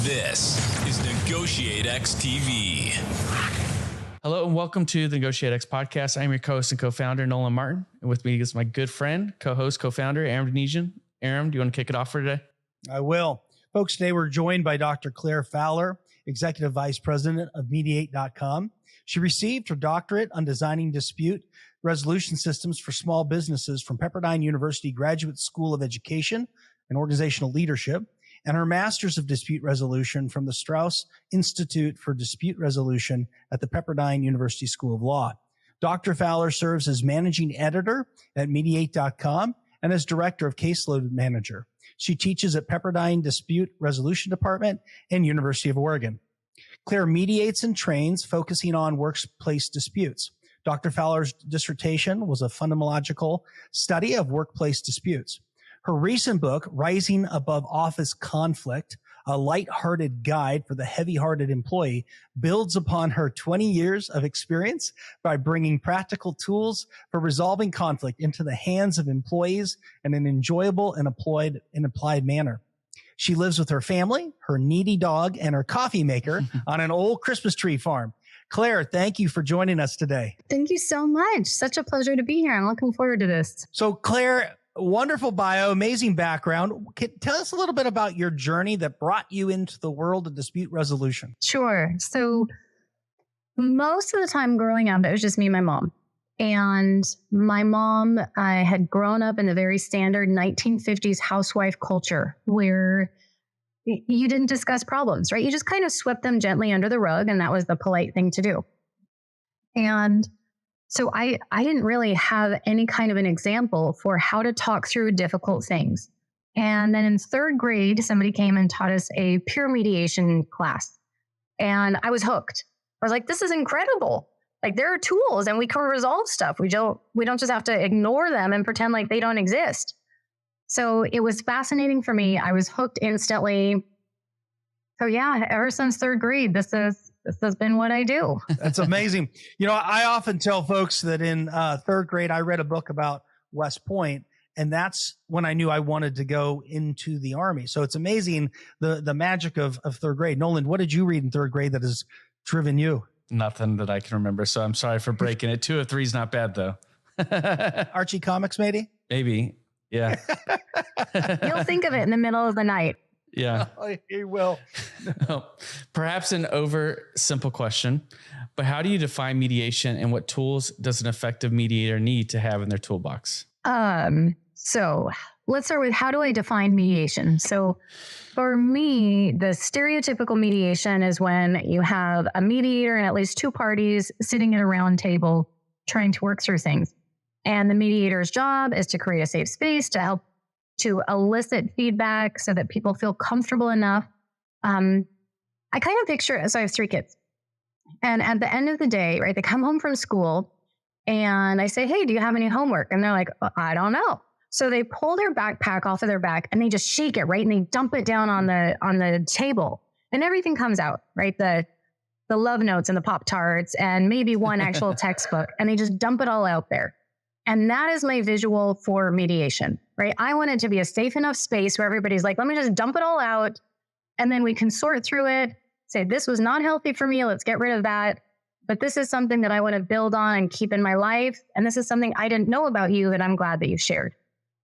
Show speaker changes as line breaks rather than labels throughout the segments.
This is NEGOTIATEx TV.
Hello and welcome to the NEGOTIATEx podcast. I'm your co-host and co-founder, Nolan Martin. And with me is my good friend, co-host, co-founder, Aram Denesian. Aram, do you want to kick it off for today?
I will. Folks, today we're joined by Dr. Clare Fowler, Executive Vice President of Mediate.com. She received her doctorate on designing dispute resolution systems for small businesses from Pepperdine University Graduate School of Education and Organizational Leadership, and her Master's of Dispute Resolution from the Strauss Institute for Dispute Resolution at the Pepperdine University School of Law. Dr. Fowler serves as Managing Editor at Mediate.com and as Director of Caseload Manager. She teaches at Pepperdine Dispute Resolution Department and University of Oregon. Clare mediates and trains, focusing on workplace disputes. Dr. Fowler's dissertation was a phenomenological study of workplace disputes. Her recent book, Rising Above Office Conflict, a lighthearted guide for the heavy-hearted employee, builds upon her 20 years of experience by bringing practical tools for resolving conflict into the hands of employees in an enjoyable and applied manner. She lives with her family, her needy dog, and her coffee maker on an old Christmas tree farm. Clare, thank you for joining us today.
Thank you so much. Such a pleasure to be here. I'm looking forward to this.
So Clare, wonderful bio, amazing background. Tell us a little bit about your journey that brought you into the world of dispute resolution.
Sure. So most of the time growing up, it was just me and my mom. And my mom, I had grown up in the very standard 1950s housewife culture where you didn't discuss problems, right? You just kind of swept them gently under the rug, and that was the polite thing to do. And so I didn't really have any kind of an example for how to talk through difficult things. And then in third grade, somebody came and taught us a peer mediation class. And I was hooked. I was like, this is incredible. Like, there are tools and we can resolve stuff. We don't just have to ignore them and pretend like they don't exist. So it was fascinating for me. I was hooked instantly. So yeah, ever since third grade, this has been what I do.
That's amazing. You know, I often tell folks that in third grade, I read a book about West Point, and that's when I knew I wanted to go into the Army. So it's amazing the magic of third grade. Nolan, what did you read in third grade that has driven you?
Nothing that I can remember, so I'm sorry for breaking it. 2 of 3 is not bad, though.
Archie comics, maybe?
Maybe, yeah.
You'll think of it in the middle of the night.
Yeah.
You will.
Perhaps an simple question, but how do you define mediation and what tools does an effective mediator need to have in their toolbox?
So let's start with, how do I define mediation? So for me, the stereotypical mediation is when you have a mediator and at least 2 parties sitting at a round table trying to work through things. And the mediator's job is to create a safe space to help to elicit feedback so that people feel comfortable enough. I kind of picture, so I have 3 kids. And at the end of the day, right, they come home from school and I say, hey, do you have any homework? And they're like, I don't know. So they pull their backpack off of their back and they just shake it, right? And they dump it down on the table and everything comes out, right? The love notes and the Pop-Tarts and maybe one actual textbook, and they just dump it all out there. And that is my visual for mediation, right? I want it to be a safe enough space where everybody's like, let me just dump it all out. And then we can sort through it, say, this was not healthy for me. Let's get rid of that. But this is something that I want to build on and keep in my life. And this is something I didn't know about you that I'm glad that you shared,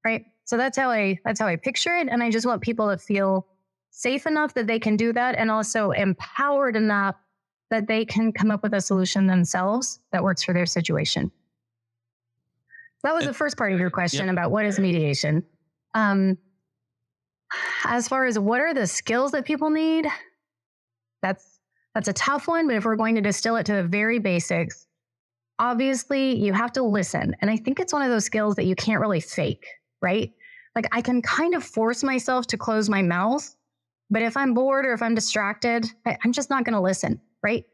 right? So that's how I picture it. And I just want people to feel safe enough that they can do that, and also empowered enough that they can come up with a solution themselves that works for their situation. That was the first part of your question about what is mediation. As far as what are the skills that people need, that's a tough one. But if we're going to distill it to the very basics, obviously you have to listen. And I think it's one of those skills that you can't really fake, right? Like, I can kind of force myself to close my mouth, but if I'm bored or if I'm distracted, I'm just not going to listen, right?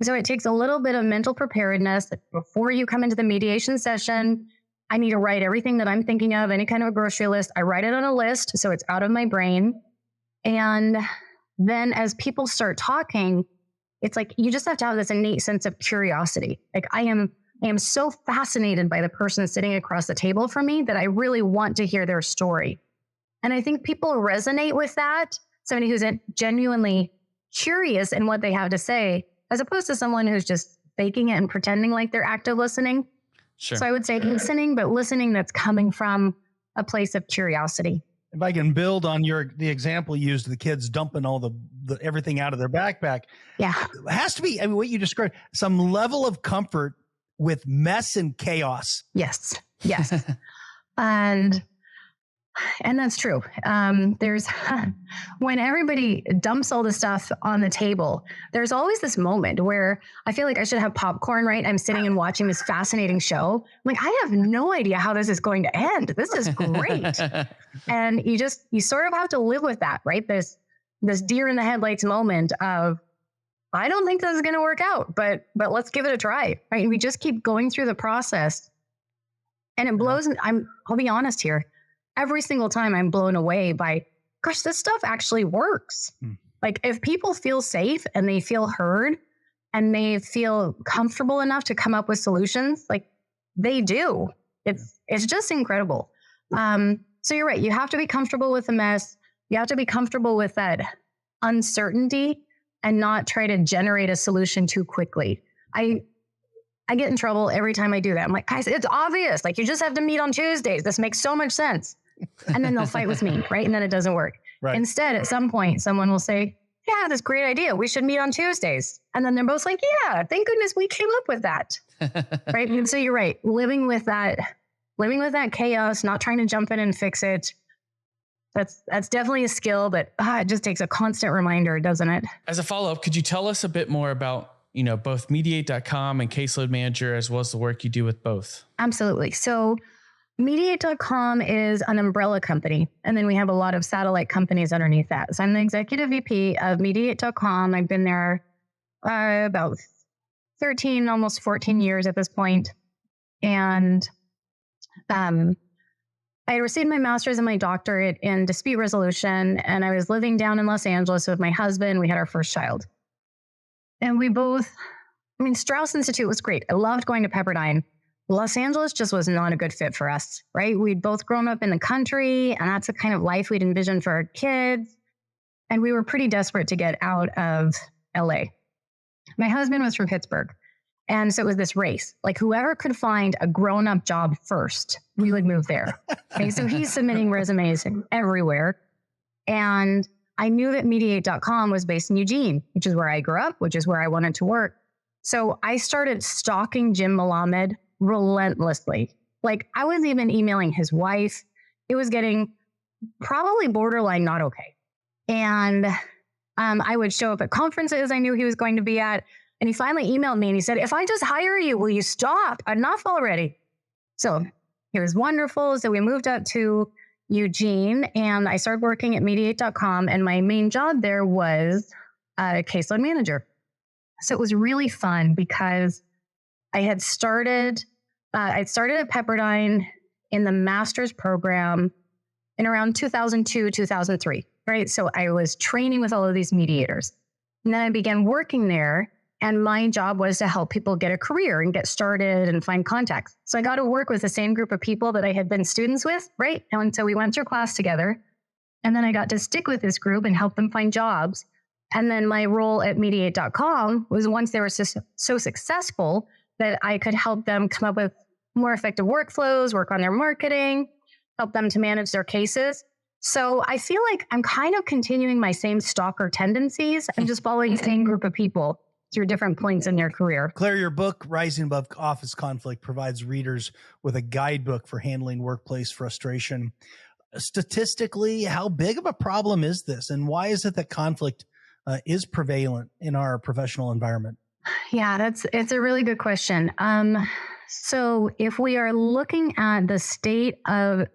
So it takes a little bit of mental preparedness. Before you come into the mediation session, I need to write everything that I'm thinking of, any kind of a grocery list. I write it on a list so it's out of my brain. And then as people start talking, it's like you just have to have this innate sense of curiosity. Like, I am so fascinated by the person sitting across the table from me that I really want to hear their story. And I think people resonate with that. Somebody who's genuinely curious in what they have to say, as opposed to someone who's just faking it and pretending like they're active listening.
Sure.
So I would say listening, but listening that's coming from a place of curiosity.
If I can build on the example you used, the kids dumping all the everything out of their backpack.
Yeah.
It has to be, I mean, what you described, some level of comfort with mess and chaos.
Yes. Yes. and that's true. There's when everybody dumps all the stuff on the table, there's always this moment where I feel like I should have popcorn, right? I'm sitting and watching this fascinating show. Like, I have no idea how this is going to end. This is great. And you sort of have to live with that, right? This deer in the headlights moment of, I don't think this is going to work out, but let's give it a try, right? And we just keep going through the process, and it blows. I'll be honest here. Every single time I'm blown away by, gosh, this stuff actually works. Like, if people feel safe and they feel heard and they feel comfortable enough to come up with solutions, like they do, it's just incredible. So you're right. You have to be comfortable with the mess. You have to be comfortable with that uncertainty and not try to generate a solution too quickly. I get in trouble every time I do that. I'm like, guys, it's obvious. Like, you just have to meet on Tuesdays. This makes so much sense. And then they'll fight with me, right? And then it doesment work.
Right.
Instead, at some point, someone will say, yeah, that's a great idea. We should meet on Tuesdays. And then they're both like, yeah, thank goodness we came up with that. Right. And so you're right. Living with that chaos, not trying to jump in and fix it. That's definitely a skill, but it just takes a constant reminder, doesn't it?
As a follow-up, could you tell us a bit more about, both mediate.com and caseload manager, as well as the work you do with both?
Absolutely. So mediate.com is an umbrella company, and then we have a lot of satellite companies underneath that. So I'm the executive VP of mediate.com. I've been there about 13, almost 14 years at this point. And I had received my master's and my doctorate in dispute resolution, and I was living down in Los Angeles with my husband. We had our first child. And we both, Strauss Institute was great. I loved going to Pepperdine. Los Angeles just was not a good fit for us, right? We'd both grown up in the country, and that's the kind of life we'd envisioned for our kids. And we were pretty desperate to get out of LA. My husband was from Pittsburgh. And so it was this race, like whoever could find a grown-up job first, we would move there. Okay, so he's submitting resumes everywhere. And I knew that mediate.com was based in Eugene, which is where I grew up, which is where I wanted to work. So I started stalking Jim Melamed relentlessly. Like, I was even emailing his wife. It was getting probably borderline not okay. And I would show up at conferences I knew he was going to be at. And he finally emailed me and he said, if I just hire you, will you stop? Enough already. So it was wonderful. So we moved up to Eugene and I started working at mediate.com. And my main job there was a caseload manager. So it was really fun because I had started at Pepperdine in the master's program in around 2002, 2003, right? So I was training with all of these mediators. And then I began working there. And my job was to help people get a career and get started and find contacts. So I got to work with the same group of people that I had been students with, right? And so we went through class together. And then I got to stick with this group and help them find jobs. And then my role at mediate.com was, once they were so successful, that I could help them come up with more effective workflows, work on their marketing, help them to manage their cases. So I feel like I'm kind of continuing my same stalker tendencies. I'm just following the same group of people through different points in their career.
Claire, your book, Rising Above Office Conflict, provides readers with a guidebook for handling workplace frustration. Statistically, how big of a problem is this? And why is it that conflict is prevalent in our professional environment?
Yeah, it's a really good question. So if we are looking at the state of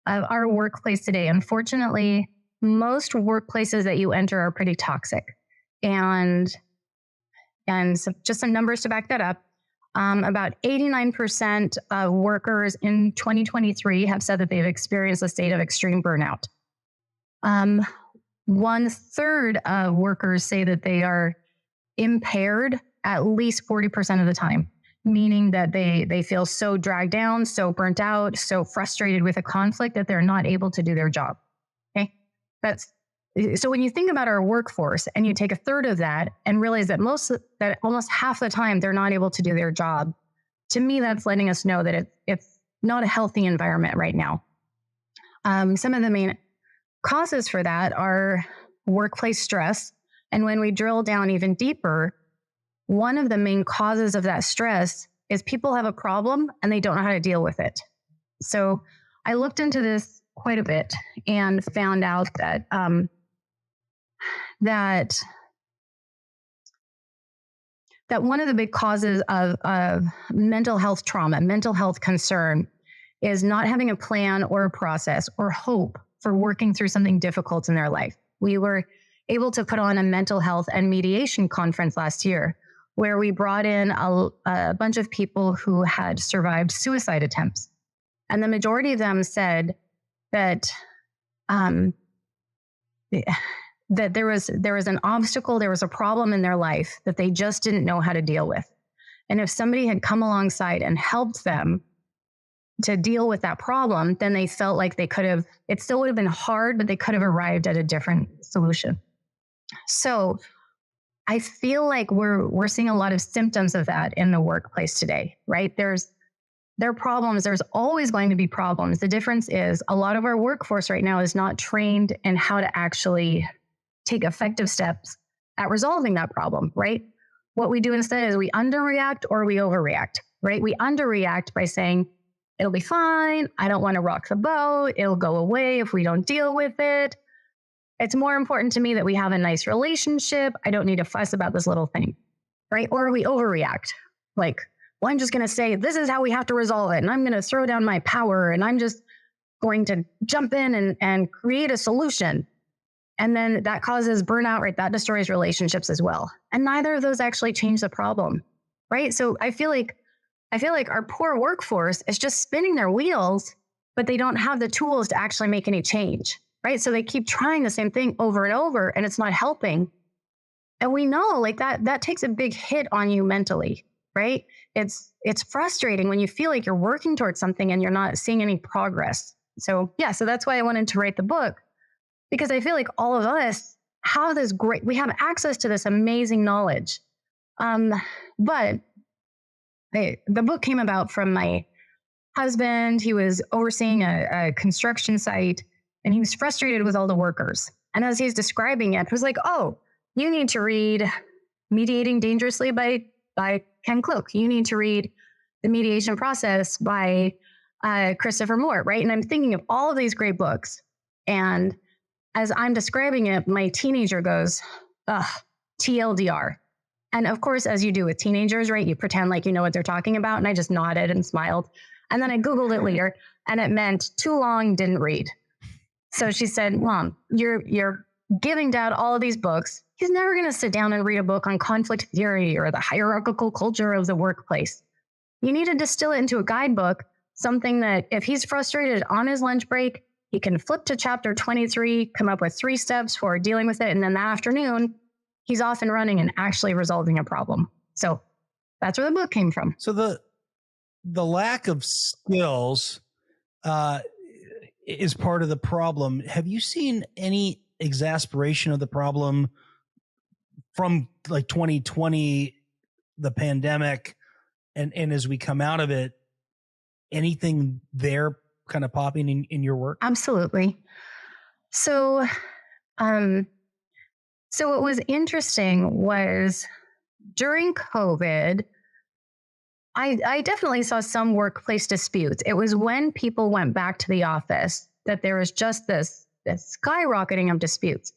our workplace today, unfortunately, most workplaces that you enter are pretty toxic. And so just some numbers to back that up. About 89% of workers in 2023 have said that they've experienced a state of extreme burnout. 1/3 of workers say that they are impaired at least 40% of the time, meaning that they feel so dragged down, so burnt out, so frustrated with a conflict that they're not able to do their job. Okay, that's So when you think about our workforce and you take a third of that and realize that almost half the time they're not able to do their job, to me, that's letting us know that it's not a healthy environment right now. Some of the main causes for that are workplace stress. And when we drill down even deeper, one of the main causes of that stress is people have a problem and they don't know how to deal with it. So I looked into this quite a bit and found out that that one of the big causes of mental health trauma, mental health concern, is not having a plan or a process or hope for working through something difficult in their life. We were able to put on a mental health and mediation conference last year where we brought in a bunch of people who had survived suicide attempts. And the majority of them said that that there was an obstacle, there was a problem in their life that they just didn't know how to deal with. And if somebody had come alongside and helped them to deal with that problem, then they felt like they could have, it still would have been hard, but they could have arrived at a different solution. So I feel like we're seeing a lot of symptoms of that in the workplace today, right? There are problems. There's always going to be problems. The difference is a lot of our workforce right now is not trained in how to actually take effective steps at resolving that problem, right? What we do instead is we underreact or we overreact, right? We underreact by saying, it'll be fine. I don't want to rock the boat. It'll go away if we don't deal with it. It's more important to me that we have a nice relationship. I don't need to fuss about this little thing, right? Or we overreact. Like, well, I'm just going to say, this is how we have to resolve it. And I'm going to throw down my power and I'm just going to jump in and create a solution. And then that causes burnout, right? That destroys relationships as well. And neither of those actually change the problem, right? So I feel like our poor workforce is just spinning their wheels, but they don't have the tools to actually make any change, right? So they keep trying the same thing over and over and it's not helping. And we know like that takes a big hit on you mentally, right? It's frustrating when you feel like you're working towards something and you're not seeing any progress. So yeah, so that's why I wanted to write the book, because I feel like all of us have this we have access to this amazing knowledge. But the book came about from my husband. He was overseeing a construction site and he was frustrated with all the workers. And as he's describing it, it was like, oh, you need to read Mediating Dangerously by Ken Cloak. You need to read The Mediation Process by Christopher Moore, right? And I'm thinking of all of these great books. And as I'm describing it, my teenager goes, ugh, TLDR. And of course, as you do with teenagers, right, you pretend like you know what they're talking about. And I just nodded and smiled. And then I Googled it later and it meant too long, didn't read. So she said, Mom, you're giving Dad all of these books. He's never going to sit down and read a book on conflict theory or the hierarchical culture of the workplace. You need to distill it into a guidebook, something that if he's frustrated on his lunch break, he can flip to chapter 23, come up with 3 steps for dealing with it. And then that afternoon, he's off and running and actually resolving a problem. So that's where the book came from.
So the lack of skills is part of the problem. Have you seen any exasperation of the problem from like 2020, the pandemic, and as we come out of it, anything there kind of popping in your work?
Absolutely. So what was interesting was during COVID, I definitely saw some workplace disputes. It was when people went back to the office that there was just this skyrocketing of disputes.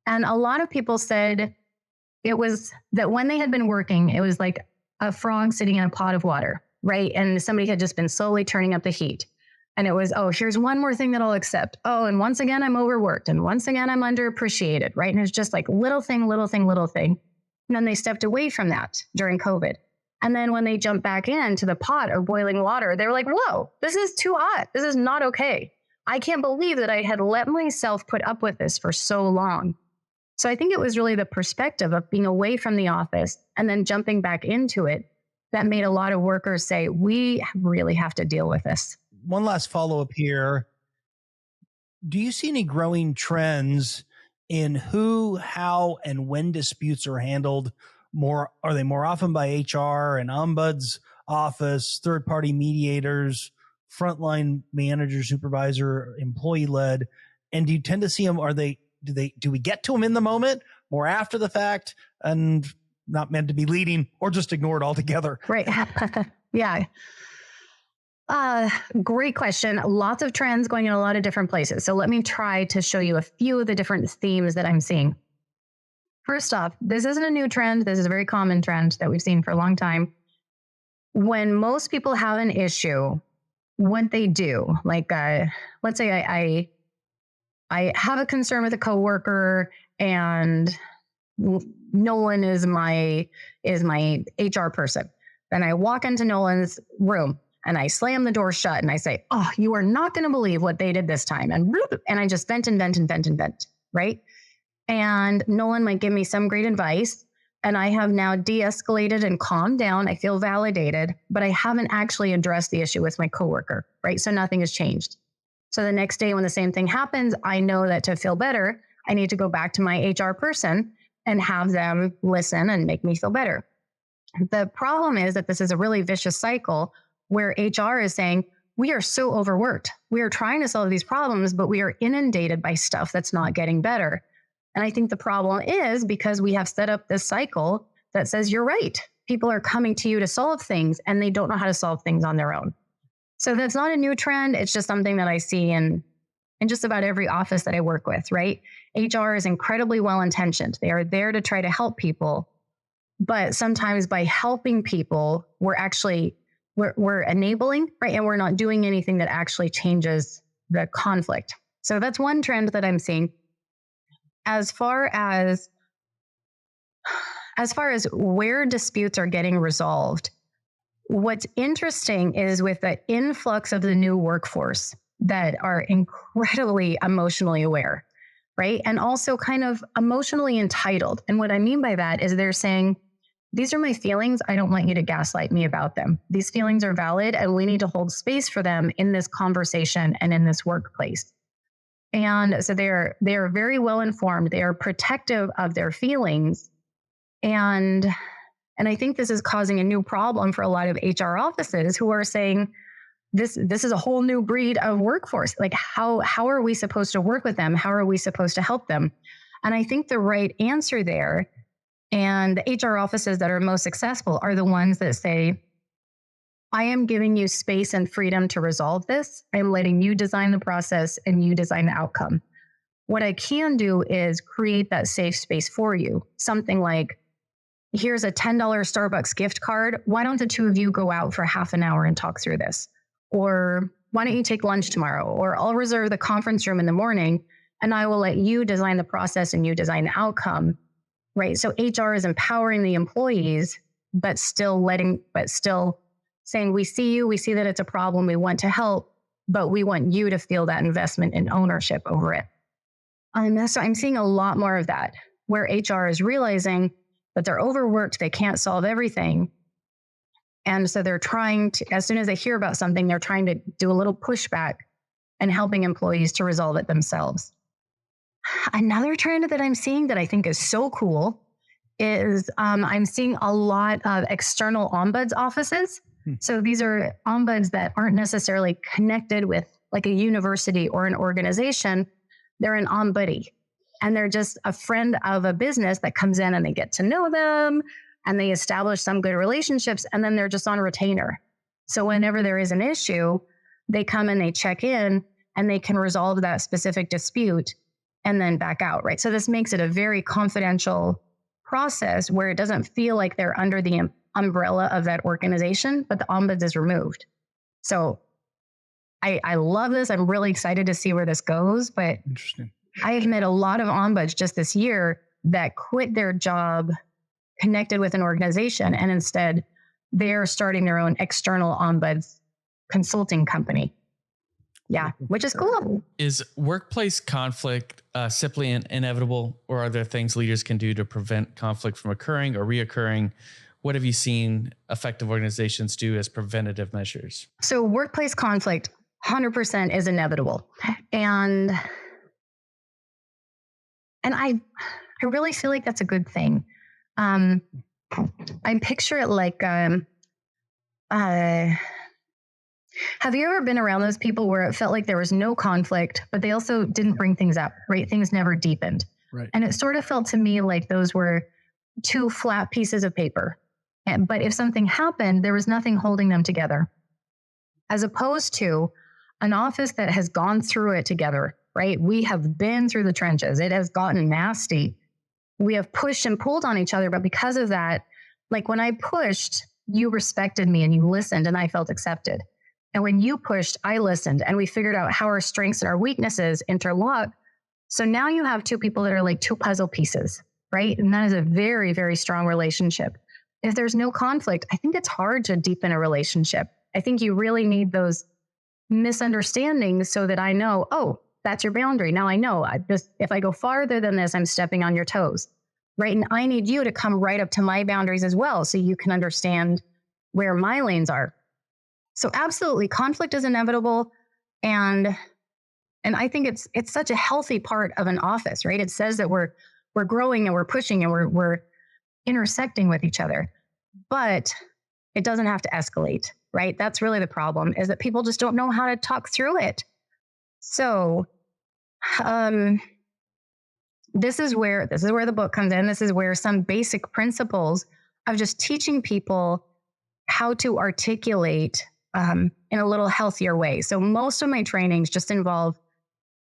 And a lot of people said it was that when they had been working, it was like a frog sitting in a pot of water, right? And somebody had just been slowly turning up the heat. And it was, oh, here's one more thing that I'll accept. Oh, and once again, I'm overworked. And once again, I'm underappreciated, right? And it's just like little thing, little thing, little thing. And then they stepped away from that during COVID. And then when they jumped back into the pot of boiling water, they were like, whoa, this is too hot. This is not okay. I can't believe that I had let myself put up with this for so long. So I think it was really the perspective of being away from the office and then jumping back into it that made a lot of workers say, we really have to deal with this.
One last follow-up here. Do you see any growing trends in who, how, and when disputes are handled? Are they more often by HR and ombuds office, third-party mediators, frontline manager, supervisor, employee-led? And do you tend to see them? Do we get to them in the moment, more after the fact, and not meant to be leading, or just ignored altogether?
Right. Yeah. Great question. Lots of trends going in a lot of different places. So let me try to show you a few of the different themes that I'm seeing. First off, this isn't a new trend. This is a very common trend that we've seen for a long time. When most people have an issue, what they do, like let's say I have a concern with a coworker and Nolan is my HR person. Then I walk into Nolan's room and I slam the door shut and I say, "Oh, you are not going to believe what they did this time." And I just vent, right? And Nolan might give me some great advice. And I have now de-escalated and calmed down. I feel validated, but I haven't actually addressed the issue with my coworker, right? So nothing has changed. So the next day when the same thing happens, I know that to feel better, I need to go back to my HR person and have them listen and make me feel better. The problem is that this is a really vicious cycle where HR is saying, we are so overworked. We are trying to solve these problems, but we are inundated by stuff that's not getting better. And I think the problem is because we have set up this cycle that says, you're right. People are coming to you to solve things and they don't know how to solve things on their own. So that's not a new trend. It's just something that I see in just about every office that I work with, right? HR is incredibly well-intentioned. They are there to try to help people. But sometimes by helping people, we're enabling, right? And we're not doing anything that actually changes the conflict. So that's one trend that I'm seeing. As far as where disputes are getting resolved, what's interesting is with the influx of the new workforce that are incredibly emotionally aware, right? And also kind of emotionally entitled. And what I mean by that is they're saying, these are my feelings. I don't want you to gaslight me about them. These feelings are valid and we need to hold space for them in this conversation and in this workplace. And so they're very well informed. They are protective of their feelings. And I think this is causing a new problem for a lot of HR offices who are saying, this is a whole new breed of workforce. Like how are we supposed to work with them? How are we supposed to help them? And I think the right answer there, and the HR offices that are most successful are the ones that say, I am giving you space and freedom to resolve this. I'm letting you design the process and you design the outcome. What I can do is create that safe space for you. Something like, here's a $10 Starbucks gift card. Why don't the two of you go out for half an hour and talk through this? Or why don't you take lunch tomorrow? Or I'll reserve the conference room in the morning and I will let you design the process and you design the outcome, right? So HR is empowering the employees, but still saying, we see you, we see that it's a problem, we want to help, but we want you to feel that investment and ownership over it. So I'm seeing a lot more of that, where HR is realizing that they're overworked, they can't solve everything. And so they're trying to, as soon as they hear about something, they're trying to do a little pushback and helping employees to resolve it themselves. Another trend that I'm seeing that I think is so cool is I'm seeing a lot of external ombuds offices. So these are ombuds that aren't necessarily connected with like a university or an organization. They're an ombuddy and they're just a friend of a business that comes in and they get to know them and they establish some good relationships and then they're just on retainer. So whenever there is an issue, they come and they check in and they can resolve that specific dispute and then back out, right? So this makes it a very confidential process where it doesn't feel like they're under the umbrella of that organization, but the ombuds is removed. So I love this. I'm really excited to see where this goes, but
Interesting.
I have met a lot of ombuds just this year that quit their job connected with an organization and instead they're starting their own external ombuds consulting company. Yeah, which is cool.
Is workplace conflict simply inevitable, or are there things leaders can do to prevent conflict from occurring or reoccurring? What have you seen effective organizations do as preventative measures?
So workplace conflict, 100% is inevitable. And And I really feel like that's a good thing. I picture it like, have you ever been around those people where it felt like there was no conflict, but they also didn't bring things up, right? Things never deepened.
Right.
And it sort of felt to me like those were two flat pieces of paper. But if something happened, there was nothing holding them together. As opposed to an office that has gone through it together, right? We have been through the trenches. It has gotten nasty. We have pushed and pulled on each other. But because of that, like when I pushed, you respected me and you listened and I felt accepted. And when you pushed, I listened and we figured out how our strengths and our weaknesses interlock. So now you have two people that are like two puzzle pieces, right? And that is a very, very strong relationship. If there's no conflict, I think it's hard to deepen a relationship. I think you really need those misunderstandings so that I know, oh, that's your boundary. Now I know if I go farther than this, I'm stepping on your toes, right? And I need you to come right up to my boundaries as well so you can understand where my lanes are. So absolutely, conflict is inevitable. And I think it's such a healthy part of an office, right? It says that we're growing and we're pushing and we're intersecting with each other, but it doesn't have to escalate, right? That's really the problem, is that people just don't know how to talk through it. So this is where the book comes in. This is where some basic principles of just teaching people how to articulate in a little healthier way. So most of my trainings just involve,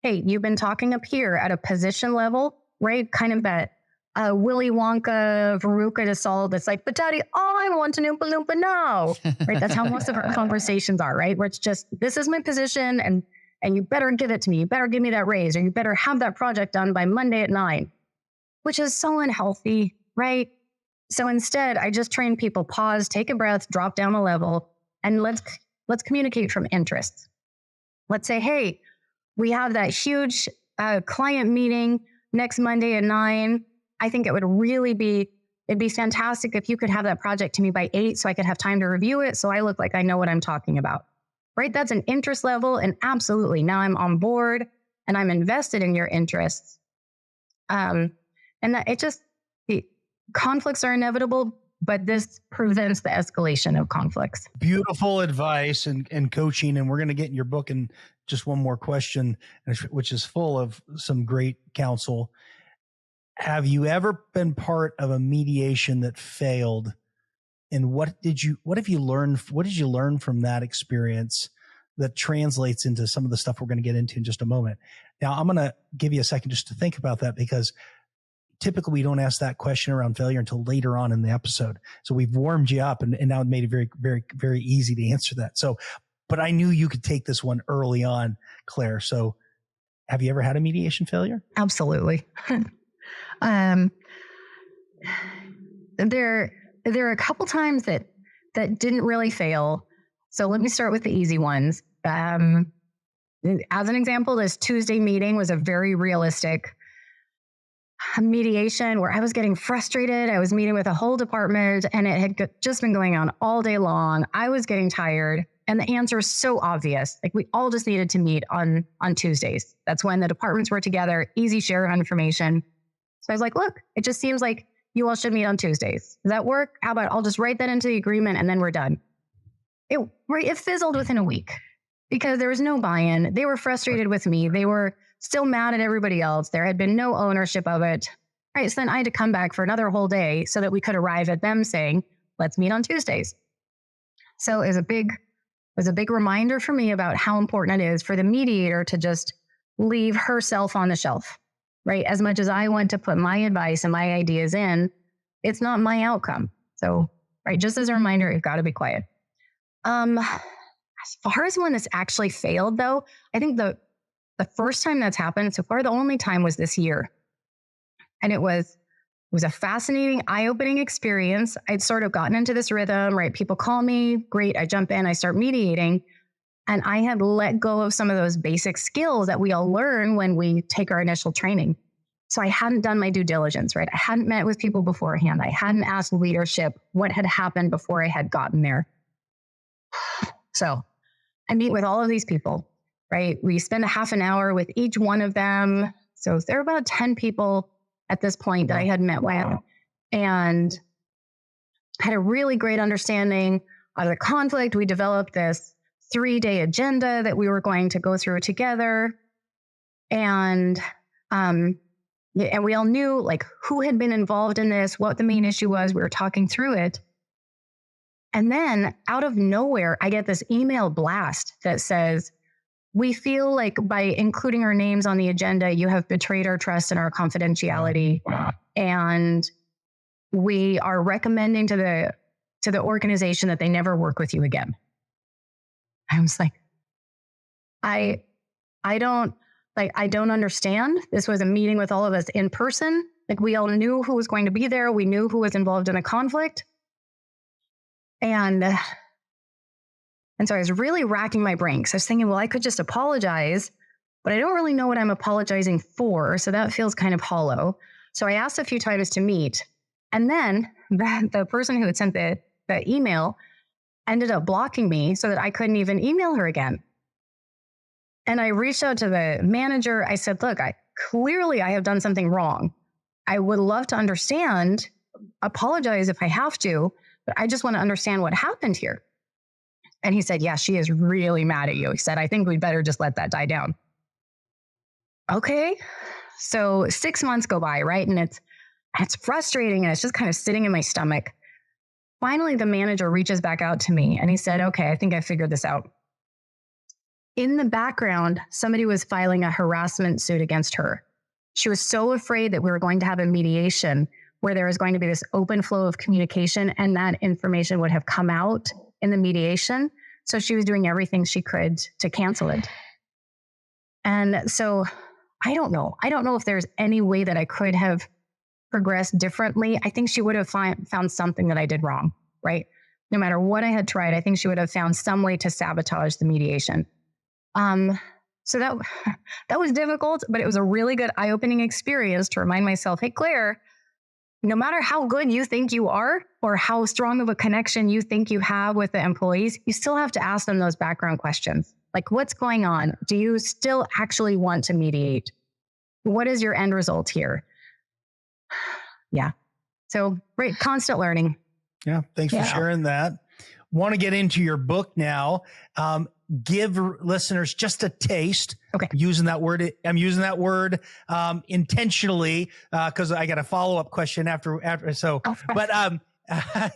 hey, you've been talking up here at a position level, right? Kind of that Willy Wonka, Veruca de Sol that's like, but daddy, I want to Oompa Loompa now, right? That's how most of our conversations are, right? Where it's just, this is my position and you better give it to me. You better give me that raise, or you better have that project done by Monday at 9, which is so unhealthy, right? So instead, I just train people, pause, take a breath, drop down a level, and let's communicate from interests. Let's say, hey, we have that huge client meeting next Monday at 9. I think it'd be fantastic if you could have that project to me by 8 so I could have time to review it so I look like I know what I'm talking about, right? That's an interest level. And absolutely, now I'm on board and I'm invested in your interests. And that conflicts are inevitable, but this prevents the escalation of conflicts.
Beautiful advice and coaching. And we're going to get in your book in just one more question, which is full of some great counsel. Have you ever been part of a mediation that failed? And what did you learn from that experience that translates into some of the stuff we're going to get into in just a moment? Now, I'm going to give you a second just to think about that, because typically we don't ask that question around failure until later on in the episode. So we've warmed you up and now made it very, very, very easy to answer that. So, but I knew you could take this one early on, Claire. So have you ever had a mediation failure?
Absolutely. There are a couple times that didn't really fail. So let me start with the easy ones. As an example, this Tuesday meeting was a very realistic mediation where I was getting frustrated. I was meeting with a whole department and it had just been going on all day long. I was getting tired and the answer is so obvious. Like, we all just needed to meet on Tuesdays. That's when the departments were together, easy share of information. So I was like, look, it just seems like you all should meet on Tuesdays. Does that work? How about I'll just write that into the agreement and then we're done. It fizzled within a week because there was no buy-in. They were frustrated with me. They were still mad at everybody else. There had been no ownership of it. All right, so then I had to come back for another whole day so that we could arrive at them saying, let's meet on Tuesdays. So it was a big reminder for me about how important it is for the mediator to just leave herself on the shelf, right? As much as I want to put my advice and my ideas in, it's not my outcome. So, right, just as a reminder, you've got to be quiet. As far as one that's actually failed, though, I think the first time that's happened so far, the only time was this year. And it was a fascinating, eye-opening experience. I'd sort of gotten into this rhythm, right? People call me, great, I jump in, I start mediating. And I had let go of some of those basic skills that we all learn when we take our initial training. So I hadn't done my due diligence, right? I hadn't met with people beforehand. I hadn't asked leadership what had happened before I had gotten there. So I meet with all of these people, right? We spend a half an hour with each one of them. So there were about 10 people at this point that I had met with, and had a really great understanding of the conflict. We developed this 3-day agenda that we were going to go through together. And we all knew like who had been involved in this, what the main issue was. We were talking through it. And then out of nowhere, I get this email blast that says, we feel like by including our names on the agenda, you have betrayed our trust and our confidentiality. And we are recommending to the organization that they never work with you again. I was like, I don't understand. This was a meeting with all of us in person. Like we all knew who was going to be there. We knew who was involved in a conflict. And so I was really racking my brain. So I was thinking, well, I could just apologize, but I don't really know what I'm apologizing for. So that feels kind of hollow. So I asked a few times to meet. And then the person who had sent the email ended up blocking me so that I couldn't even email her again. And I reached out to the manager. I said, look, I have done something wrong. I would love to understand, apologize if I have to, but I just want to understand what happened here. And he said, yeah, she is really mad at you. He said, I think we'd better just let that die down. Okay. So 6 months go by, right? And it's frustrating. And it's just kind of sitting in my stomach. Finally, the manager reaches back out to me and he said, okay, I think I figured this out. In the background, somebody was filing a harassment suit against her. She was so afraid that we were going to have a mediation where there was going to be this open flow of communication and that information would have come out in the mediation. So she was doing everything she could to cancel it. And so I don't know. I don't know if there's any way that I could have progressed differently. I think she would have found something that I did wrong, right? No matter what I had tried, I think she would have found some way to sabotage the mediation. So that was difficult, but it was a really good eye-opening experience to remind myself, hey, Claire, no matter how good you think you are or how strong of a connection you think you have with the employees, you still have to ask them those background questions. Like, what's going on? Do you still actually want to mediate? What is your end result here? Yeah. So, right. Constant learning.
Yeah. Thanks for sharing that. Want to get into your book now. Give listeners just a taste. Okay. I'm using that word intentionally because I got a follow-up question after. So, but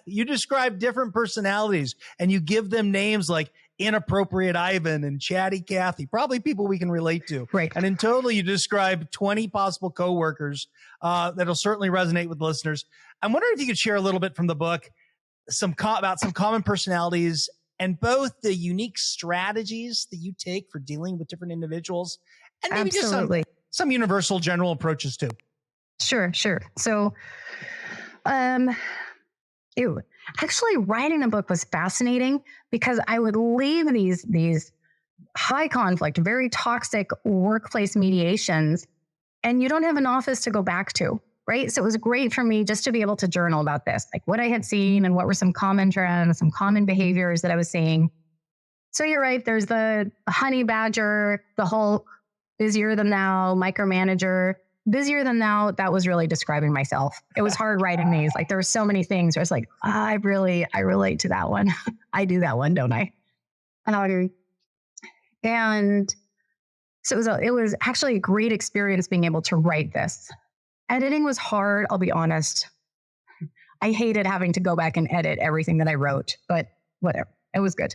you describe different personalities and you give them names like Inappropriate Ivan and Chatty Kathy, probably people we can relate to. Right. And in total, you describe 20 possible coworkers that'll certainly resonate with listeners. I'm wondering if you could share a little bit from the book, about some common personalities and both the unique strategies that you take for dealing with different individuals and maybe just some universal general approaches too. Sure.
So, actually writing a book was fascinating because I would leave these high conflict, very toxic workplace mediations, and you don't have an office to go back to. Right. So it was great for me just to be able to journal about this, like what I had seen and what were some common trends, some common behaviors that I was seeing. So you're right. There's the honey badger, the Hulk, busier than thou, micromanager, busier than thou. That was really describing myself. It was hard writing these. Like there were so many things where I was like, I relate to that one. I do that one, don't I? And so it was actually a great experience being able to write this. Editing was hard, I'll be honest. I hated having to go back and edit everything that I wrote, but whatever, it was good.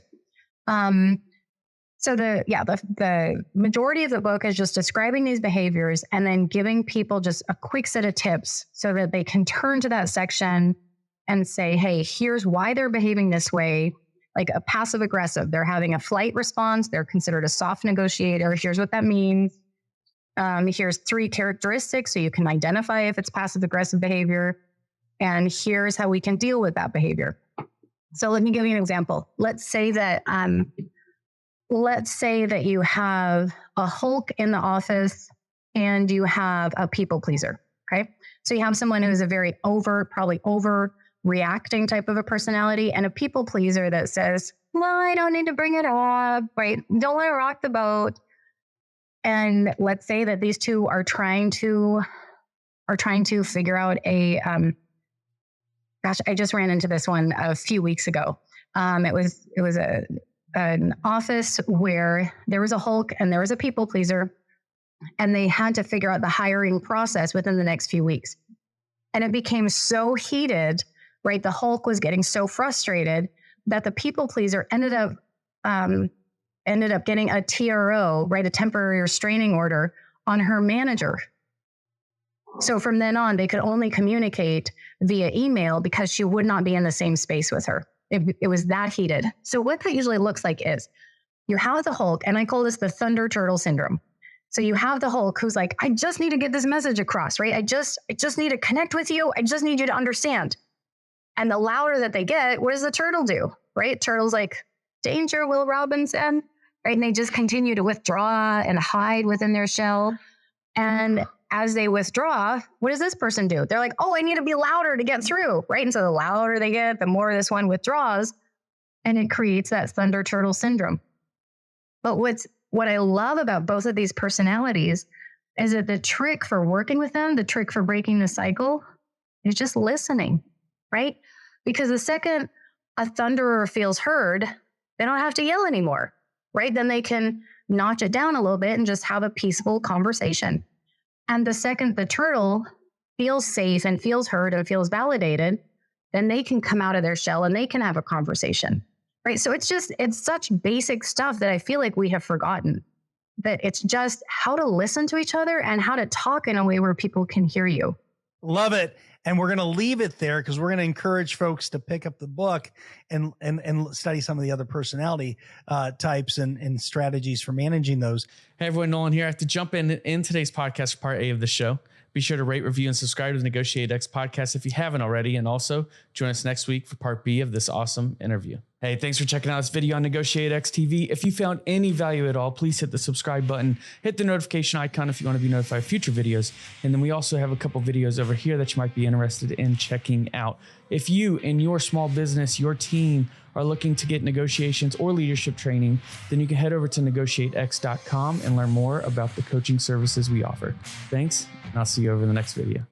So the majority of the book is just describing these behaviors and then giving people just a quick set of tips so that they can turn to that section and say, hey, here's why they're behaving this way. Like a passive aggressive, they're having a flight response. They're considered a soft negotiator. Here's what that means. Here's 3 characteristics so you can identify if it's passive aggressive behavior. And here's how we can deal with that behavior. So let me give you an example. Let's say that you have a Hulk in the office and you have a people pleaser. Okay. So you have someone who's a very probably overreacting type of a personality and a people pleaser that says, well, I don't need to bring it up. Right. Don't let it rock the boat. And let's say that these two are trying to figure out a, gosh, I just ran into this one a few weeks ago. It was an office where there was a Hulk and there was a people pleaser, and they had to figure out the hiring process within the next few weeks. And it became so heated, right? The Hulk was getting so frustrated that the people pleaser ended up getting a TRO, right? A temporary restraining order on her manager. So from then on, they could only communicate via email because she would not be in the same space with her. It was that heated. So what that usually looks like is you have the Hulk, and I call this the thunder turtle syndrome. So you have the Hulk who's like, I just need to get this message across, right? I just need to connect with you. I just need you to understand. And the louder that they get, what does the turtle do, right? Turtle's like, danger, Will Robinson, right? And they just continue to withdraw and hide within their shell. And as they withdraw, what does this person do? They're like, oh, I need to be louder to get through, right? And so the louder they get, the more this one withdraws, and it creates that thunder turtle syndrome. But what I love about both of these personalities is that the trick for working with them, the trick for breaking the cycle, is just listening, right? Because the second a thunderer feels heard, they don't have to yell anymore, right? Then they can notch it down a little bit and just have a peaceful conversation. And the second the turtle feels safe and feels heard and feels validated, then they can come out of their shell and they can have a conversation, right? So it's such basic stuff that I feel like we have forgotten, that it's just how to listen to each other and how to talk in a way where people can hear you.
Love it. And we're going to leave it there because we're going to encourage folks to pick up the book and study some of the other personality types and strategies for managing those.
Hey everyone, Nolan here. I have to jump in today's podcast for part A of the show. Be sure to rate, review, and subscribe to the NEGOTIATEx podcast if you haven't already. And also join us next week for part B of this awesome interview. Hey, thanks for checking out this video on NEGOTIATEx TV. If you found any value at all, please hit the subscribe button, hit the notification icon if you want to be notified of future videos. And then we also have a couple videos over here that you might be interested in checking out. If you and your small business, your team are looking to get negotiations or leadership training, then you can head over to NEGOTIATEx.com and learn more about the coaching services we offer. Thanks, and I'll see you over in the next video.